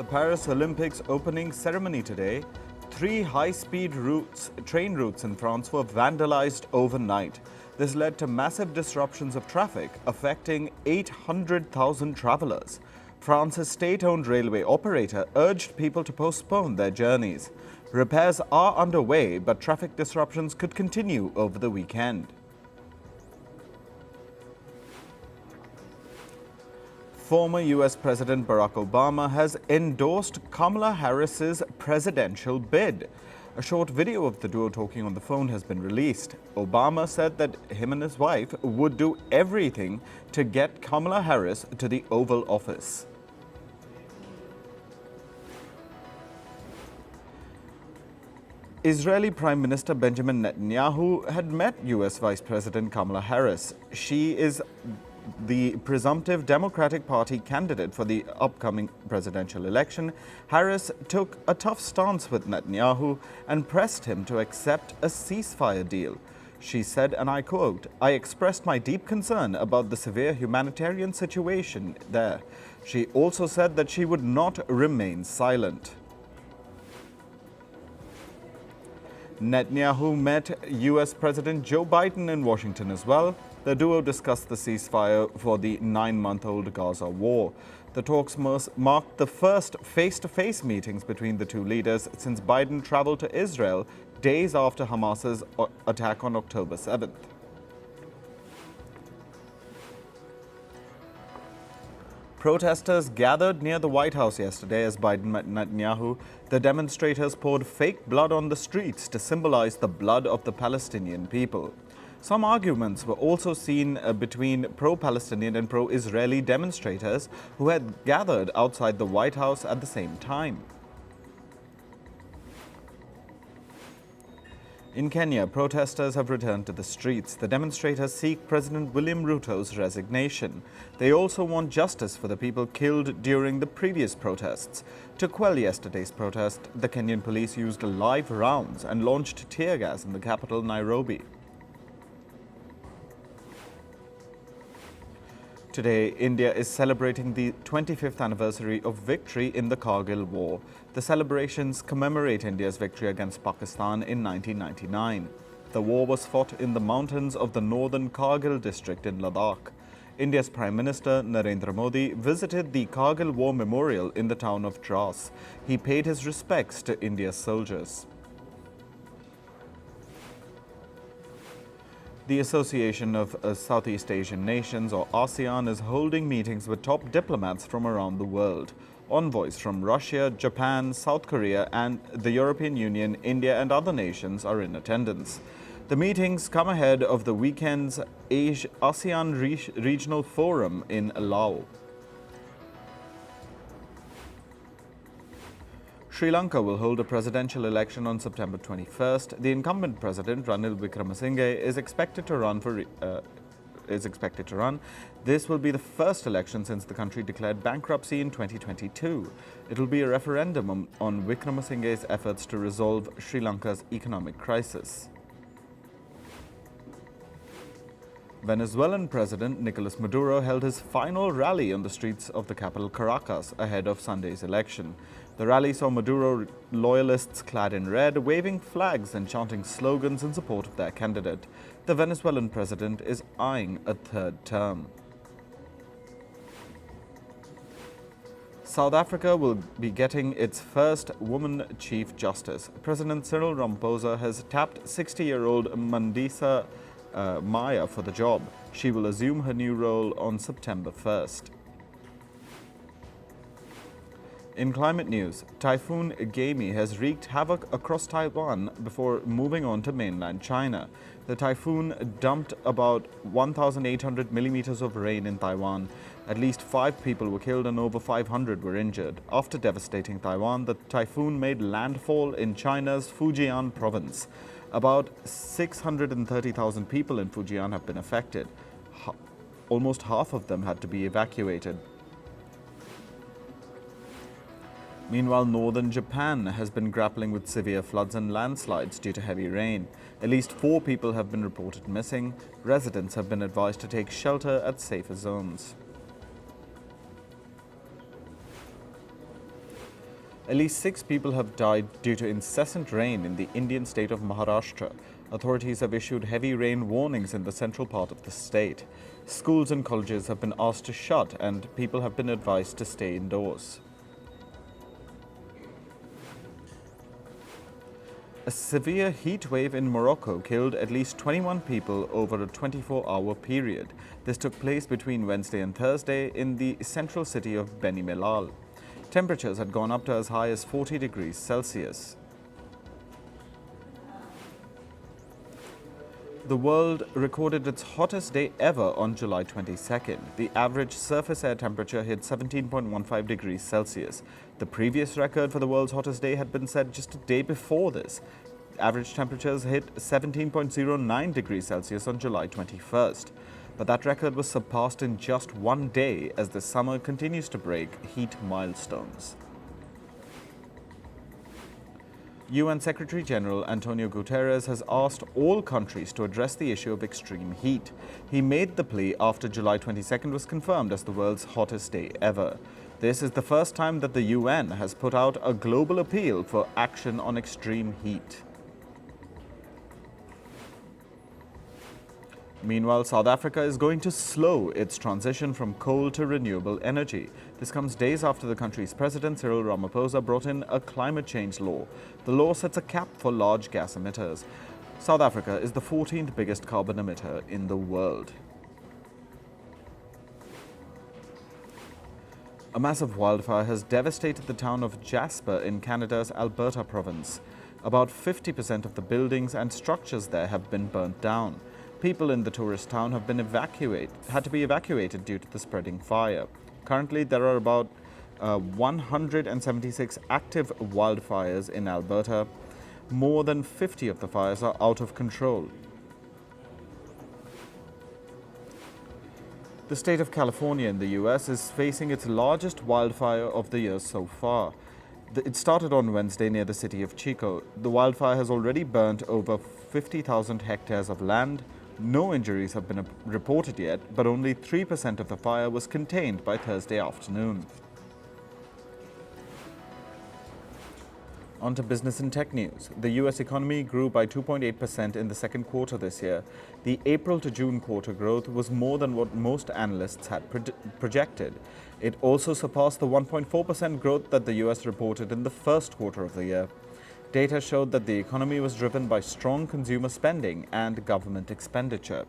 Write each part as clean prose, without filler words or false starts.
the Paris Olympics opening ceremony today, 3 high-speed train routes in France were vandalized overnight. This led to massive disruptions of traffic, affecting 800,000 travelers. France's state-owned railway operator urged people to postpone their journeys. Repairs are underway, but traffic disruptions could continue over the weekend. Former U.S. President Barack Obama has endorsed Kamala Harris's presidential bid. A short video of the duo talking on the phone has been released. Obama said that him and his wife would do everything to get Kamala Harris to the Oval Office. Israeli Prime Minister Benjamin Netanyahu had met U.S. Vice President Kamala Harris. She is the presumptive Democratic Party candidate for the upcoming presidential election. Harris took a tough stance with Netanyahu and pressed him to accept a ceasefire deal. She said, and I quote, "I expressed my deep concern about the severe humanitarian situation there." She also said that she would not remain silent. Netanyahu met U.S. President Joe Biden in Washington as well. The duo discussed the ceasefire for the 9-month-old Gaza war. The talks marked the first face-to-face meetings between the two leaders since Biden traveled to Israel days after Hamas's attack on October 7th. Protesters gathered near the White House yesterday as Biden met Netanyahu. The demonstrators poured fake blood on the streets to symbolize the blood of the Palestinian people. Some arguments were also seen between pro-Palestinian and pro-Israeli demonstrators who had gathered outside the White House at the same time. In Kenya, protesters have returned to the streets. The demonstrators seek President William Ruto's resignation. They also want justice for the people killed during the previous protests. To quell yesterday's protest, the Kenyan police used live rounds and launched tear gas in the capital, Nairobi. Today, India is celebrating the 25th anniversary of victory in the Kargil War. The celebrations commemorate India's victory against Pakistan in 1999. The war was fought in the mountains of the northern Kargil district in Ladakh. India's Prime Minister Narendra Modi visited the Kargil War Memorial in the town of Dras. He paid his respects to India's soldiers. The Association of Southeast Asian Nations, or ASEAN, is holding meetings with top diplomats from around the world. Envoys from Russia, Japan, South Korea, and the European Union, India, and other nations are in attendance. The meetings come ahead of the weekend's ASEAN Regional Forum in Laos. Sri Lanka will hold a presidential election on September 21st. The incumbent president, Ranil Wickremesinghe, is expected to run. This will be the first election since the country declared bankruptcy in 2022. It will be a referendum on Wickremesinghe's efforts to resolve Sri Lanka's economic crisis. Venezuelan President Nicolas Maduro held his final rally on the streets of the capital Caracas ahead of Sunday's election. The rally saw Maduro loyalists clad in red, waving flags and chanting slogans in support of their candidate. The Venezuelan president is eyeing a third term. South Africa will be getting its first woman Chief Justice. President Cyril Ramaphosa has tapped 60-year-old Mandisa Maya for the job. She will assume her new role on September 1st. In climate news, Typhoon Gaimi has wreaked havoc across Taiwan before moving on to mainland China. The typhoon dumped about 1,800 millimeters of rain in Taiwan. At least 5 people were killed and over 500 were injured. After devastating Taiwan, the typhoon made landfall in China's Fujian province. About 630,000 people in Fujian have been affected. Almost half of them had to be evacuated. Meanwhile, northern Japan has been grappling with severe floods and landslides due to heavy rain. At least 4 people have been reported missing. Residents have been advised to take shelter at safer zones. At least 6 people have died due to incessant rain in the Indian state of Maharashtra. Authorities have issued heavy rain warnings in the central part of the state. Schools and colleges have been asked to shut, and people have been advised to stay indoors. A severe heat wave in Morocco killed at least 21 people over a 24-hour period. This took place between Wednesday and Thursday in the central city of Beni Mellal. Temperatures had gone up to as high as 40 degrees Celsius. The world recorded its hottest day ever on July 22nd. The average surface air temperature hit 17.15 degrees Celsius. The previous record for the world's hottest day had been set just a day before this. Average temperatures hit 17.09 degrees Celsius on July 21st. But that record was surpassed in just one day as the summer continues to break heat milestones. UN Secretary-General Antonio Guterres has asked all countries to address the issue of extreme heat. He made the plea after July 22nd was confirmed as the world's hottest day ever. This is the first time that the UN has put out a global appeal for action on extreme heat. Meanwhile, South Africa is going to slow its transition from coal to renewable energy. This comes days after the country's president, Cyril Ramaphosa, brought in a climate change law. The law sets a cap for large gas emitters. South Africa is the 14th biggest carbon emitter in the world. A massive wildfire has devastated the town of Jasper in Canada's Alberta province. About 50% of the buildings and structures there have been burnt down. People in the tourist town have had to be evacuated due to the spreading fire. Currently, there are about 176 active wildfires in Alberta. More than 50 of the fires are out of control. The state of California in the US is facing its largest wildfire of the year so far. It started on Wednesday near the city of Chico. The wildfire has already burnt over 50,000 hectares of land. No injuries have been reported yet, but only 3% of the fire was contained by Thursday afternoon. On to business and tech news. The US economy grew by 2.8% in the second quarter this year. The April to June quarter growth was more than what most analysts had projected. It also surpassed the 1.4% growth that the US reported in the first quarter of the year. Data showed that the economy was driven by strong consumer spending and government expenditure.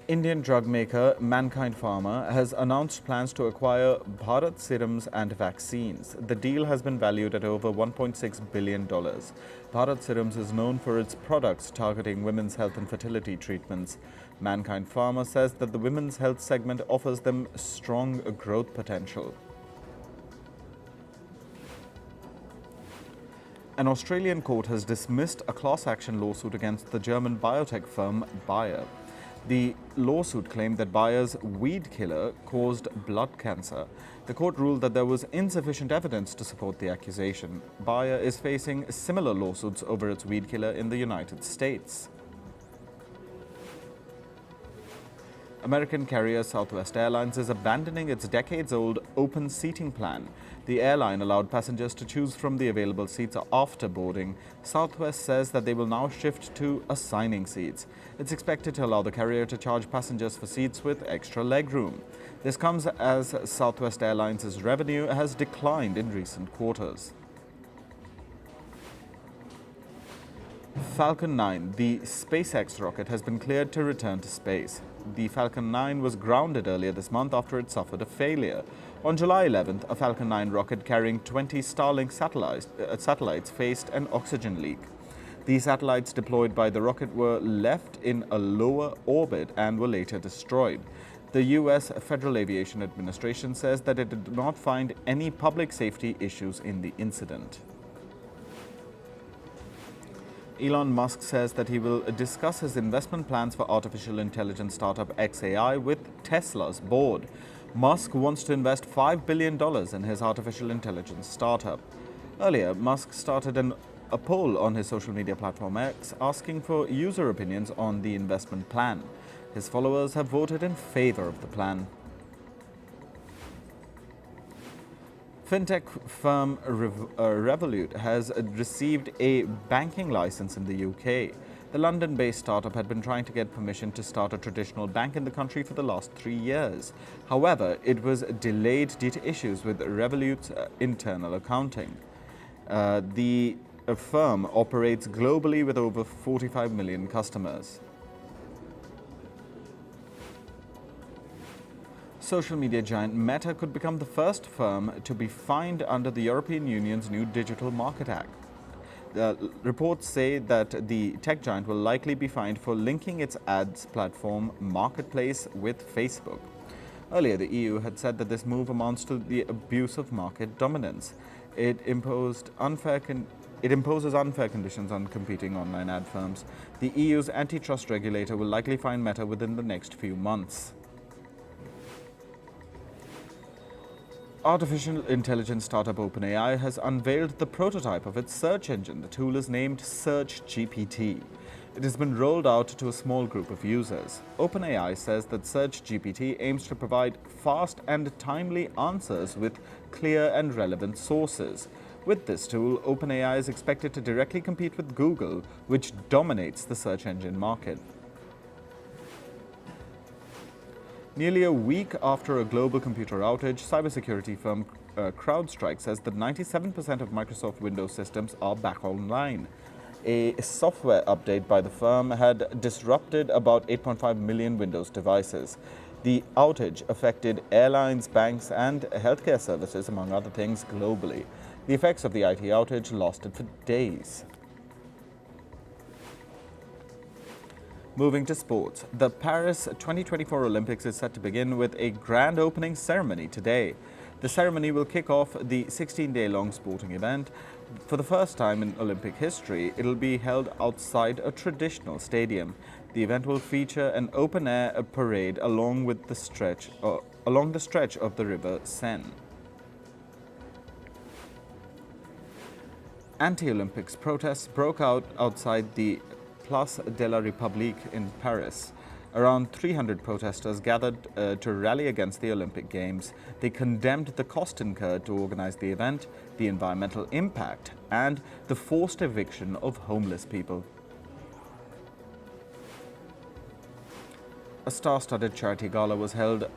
Indian drug maker Mankind Pharma has announced plans to acquire Bharat Serums and Vaccines. The deal has been valued at over $1.6 billion. Bharat Serums is known for its products targeting women's health and fertility treatments. Mankind Pharma says that the women's health segment offers them strong growth potential. An Australian court has dismissed a class action lawsuit against the German biotech firm Bayer. The lawsuit claimed that Bayer's weed killer caused blood cancer. The court ruled that there was insufficient evidence to support the accusation. Bayer is facing similar lawsuits over its weed killer in the United States. American carrier Southwest Airlines is abandoning its decades-old open seating plan. The airline allowed passengers to choose from the available seats after boarding. Southwest says that they will now shift to assigning seats. It's expected to allow the carrier to charge passengers for seats with extra legroom. This comes as Southwest Airlines' revenue has declined in recent quarters. Falcon 9, the SpaceX rocket, has been cleared to return to space. The Falcon 9 was grounded earlier this month after it suffered a failure. On July 11th, a Falcon 9 rocket carrying 20 Starlink satellites faced an oxygen leak. The satellites deployed by the rocket were left in a lower orbit and were later destroyed. The U.S. Federal Aviation Administration says that it did not find any public safety issues in the incident. Elon Musk says that he will discuss his investment plans for artificial intelligence startup xAI with Tesla's board. Musk wants to invest $5 billion in his artificial intelligence startup. Earlier, Musk started a poll on his social media platform X asking for user opinions on the investment plan. His followers have voted in favor of the plan. Fintech firm Revolut has received a banking license in the UK. The London-based startup had been trying to get permission to start a traditional bank in the country for the last 3 years. However, it was delayed due to issues with Revolut's internal accounting. The firm operates globally with over 45 million customers. Social media giant Meta could become the first firm to be fined under the European Union's new Digital Market Act. Reports say that the tech giant will likely be fined for linking its ads platform Marketplace with Facebook. Earlier, the EU had said that this move amounts to the abuse of market dominance. It imposes unfair conditions on competing online ad firms. The EU's antitrust regulator will likely fine Meta within the next few months. Artificial intelligence startup OpenAI has unveiled the prototype of its search engine. The tool is named SearchGPT. It has been rolled out to a small group of users. OpenAI says that SearchGPT aims to provide fast and timely answers with clear and relevant sources. With this tool, OpenAI is expected to directly compete with Google, which dominates the search engine market. Nearly a week after a global computer outage, cybersecurity firm CrowdStrike says that 97% of Microsoft Windows systems are back online. A software update by the firm had disrupted about 8.5 million Windows devices. The outage affected airlines, banks, and healthcare services, among other things, globally. The effects of the IT outage lasted for days. Moving to sports, the Paris 2024 Olympics is set to begin with a grand opening ceremony today. The ceremony will kick off the 16-day-long sporting event. For the first time in Olympic history, it will be held outside a traditional stadium. The event will feature an open-air parade along the stretch of the river Seine. Anti-Olympics protests broke out outside the Place de la République in Paris. Around 300 protesters gathered to rally against the Olympic Games. They condemned the cost incurred to organize the event, the environmental impact, and the forced eviction of homeless people. A star-studded charity gala was held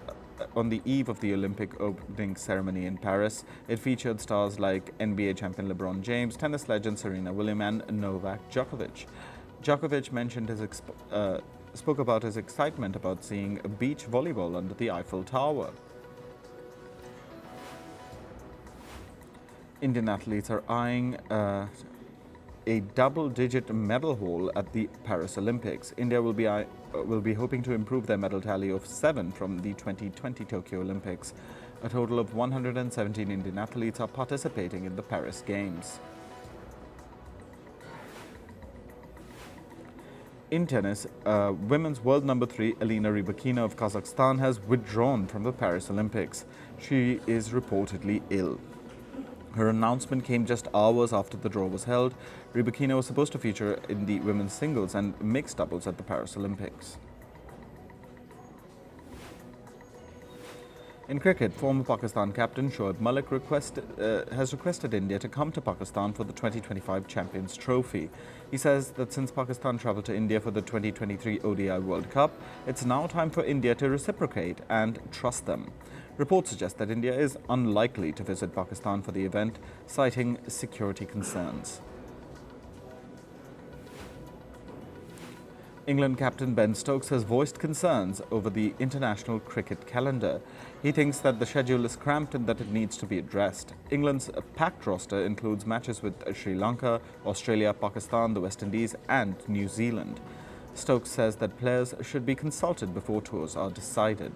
on the eve of the Olympic opening ceremony in Paris. It featured stars like NBA champion LeBron James, tennis legend Serena Williams, and Novak Djokovic. Djokovic spoke about his excitement about seeing beach volleyball under the Eiffel Tower. Indian athletes are eyeing a double-digit medal haul at the Paris Olympics. India will be hoping to improve their medal tally of 7 from the 2020 Tokyo Olympics. A total of 117 Indian athletes are participating in the Paris Games. In tennis, women's world number 3 Elena Rybakina of Kazakhstan has withdrawn from the Paris Olympics. She is reportedly ill. Her announcement came just hours after the draw was held. Rybakina was supposed to feature in the women's singles and mixed doubles at the Paris Olympics. In cricket, former Pakistan captain Shoaib Malik has requested India to come to Pakistan for the 2025 Champions Trophy. He says that since Pakistan travelled to India for the 2023 ODI World Cup, it's now time for India to reciprocate and trust them. Reports suggest that India is unlikely to visit Pakistan for the event, citing security concerns. England captain Ben Stokes has voiced concerns over the international cricket calendar. He thinks that the schedule is cramped and that it needs to be addressed. England's packed roster includes matches with Sri Lanka, Australia, Pakistan, the West Indies and New Zealand. Stokes says that players should be consulted before tours are decided.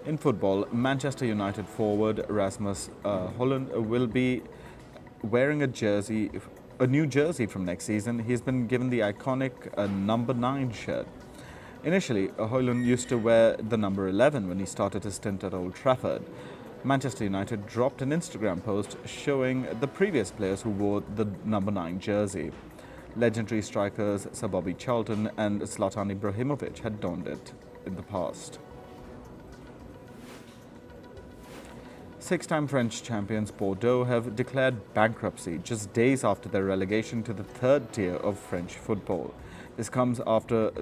In football, Manchester United forward Rasmus Højlund will be wearing a new jersey from next season. He's been given the iconic number 9 shirt. Initially, Højlund used to wear the number 11 when he started his stint at Old Trafford. Manchester United dropped an Instagram post showing the previous players who wore the number 9 jersey. Legendary strikers Sir Bobby Charlton and Zlatan Ibrahimovic had donned it in the past. Six-time French champions Bordeaux have declared bankruptcy just days after their relegation to the third tier of French football. This comes after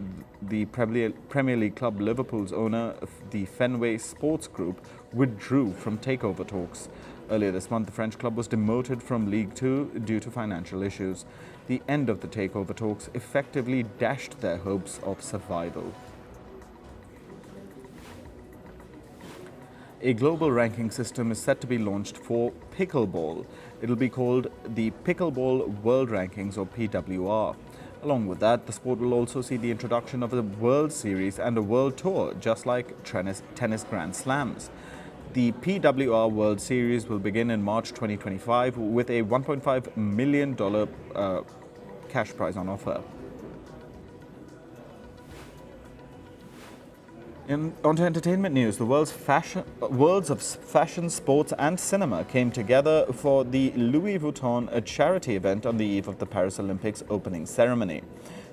the Premier League club Liverpool's owner, the Fenway Sports Group, withdrew from takeover talks. Earlier this month, the French club was demoted from League Two due to financial issues. The end of the takeover talks effectively dashed their hopes of survival. A global ranking system is set to be launched for pickleball. It'll be called the Pickleball World Rankings, or PWR. Along with that, the sport will also see the introduction of a World Series and a World Tour, just like tennis Grand Slams. The PWR World Series will begin in March 2025 with a $1.5 million cash prize on offer. On to entertainment news. The worlds of fashion, sports and cinema came together for the Louis Vuitton charity event on the eve of the Paris Olympics opening ceremony.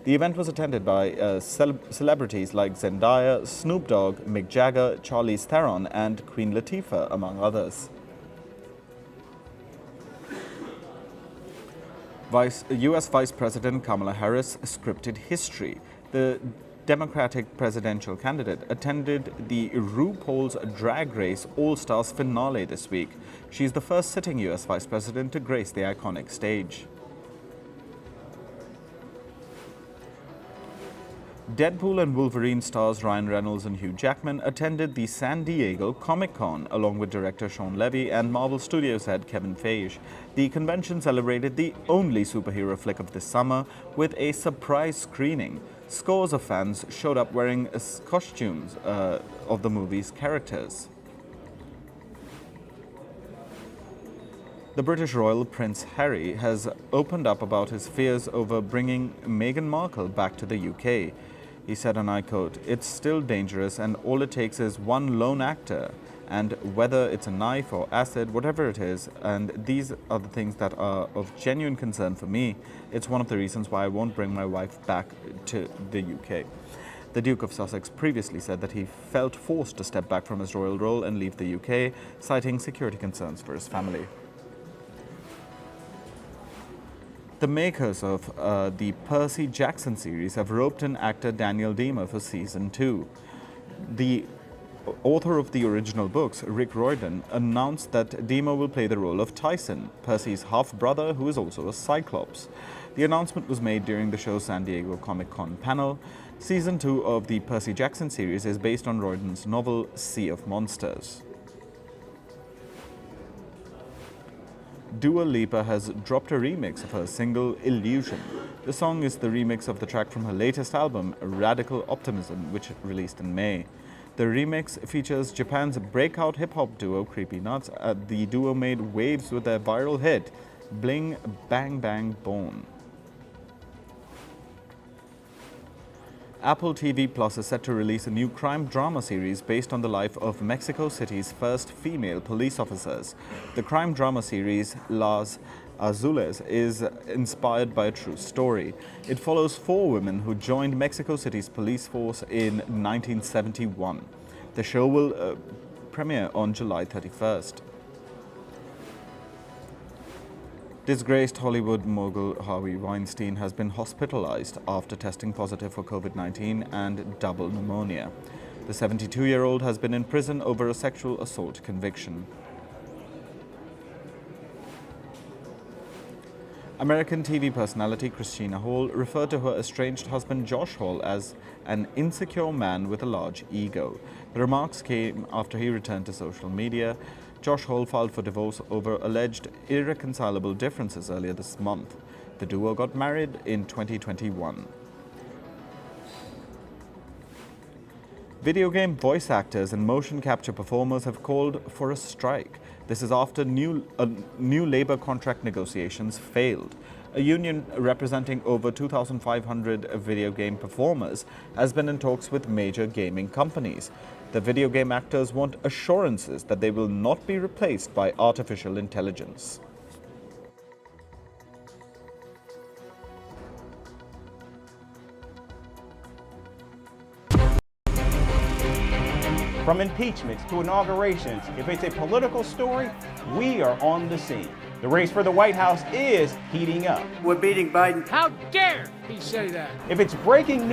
The event was attended by celebrities like Zendaya, Snoop Dogg, Mick Jagger, Charlize Theron and Queen Latifah, among others. US Vice President Kamala Harris scripted history. The Democratic presidential candidate attended the RuPaul's Drag Race All-Stars finale this week. She's the first sitting US Vice President to grace the iconic stage. Deadpool and Wolverine stars Ryan Reynolds and Hugh Jackman attended the San Diego Comic-Con along with director Sean Levy and Marvel Studios head Kevin Feige. The convention celebrated the only superhero flick of this summer with a surprise screening. Scores of fans showed up wearing costumes of the movie's characters. The British royal Prince Harry has opened up about his fears over bringing Meghan Markle back to the UK. He said, and I quote, "It's still dangerous and all it takes is one lone actor, and whether it's a knife or acid, whatever it is, and these are the things that are of genuine concern for me. It's one of the reasons why I won't bring my wife back to the UK." The Duke of Sussex previously said that he felt forced to step back from his royal role and leave the UK, citing security concerns for his family. The makers of the Percy Jackson series have roped in actor Daniel Demer for Season 2. The author of the original books, Rick Riordan, announced that Demer will play the role of Tyson, Percy's half-brother who is also a Cyclops. The announcement was made during the show's San Diego Comic-Con panel. Season 2 of the Percy Jackson series is based on Riordan's novel Sea of Monsters. Dua Lipa has dropped a remix of her single Illusion. The song is the remix of the track from her latest album, Radical Optimism, which released in May. The remix features Japan's breakout hip-hop duo Creepy Nuts. The duo made waves with their viral hit, Bling Bang Bang Bone. Apple TV Plus is set to release a new crime drama series based on the life of Mexico City's first female police officers. The crime drama series, Las Azules, is inspired by a true story. It follows 4 women who joined Mexico City's police force in 1971. The show will premiere on July 31st. Disgraced Hollywood mogul Harvey Weinstein has been hospitalized after testing positive for COVID-19 and double pneumonia. The 72-year-old has been in prison over a sexual assault conviction. American TV personality Christina Hall referred to her estranged husband Josh Hall as an insecure man with a large ego. The remarks came after he returned to social media. Josh Hall filed for divorce over alleged irreconcilable differences earlier this month. The duo got married in 2021. Video game voice actors and motion capture performers have called for a strike. This is after new labor contract negotiations failed. A union representing over 2,500 video game performers has been in talks with major gaming companies. The video game actors want assurances that they will not be replaced by artificial intelligence. From impeachments to inaugurations, if it's a political story, we are on the scene. The race for the White House is heating up. We're beating Biden. How dare he say that? If it's breaking news,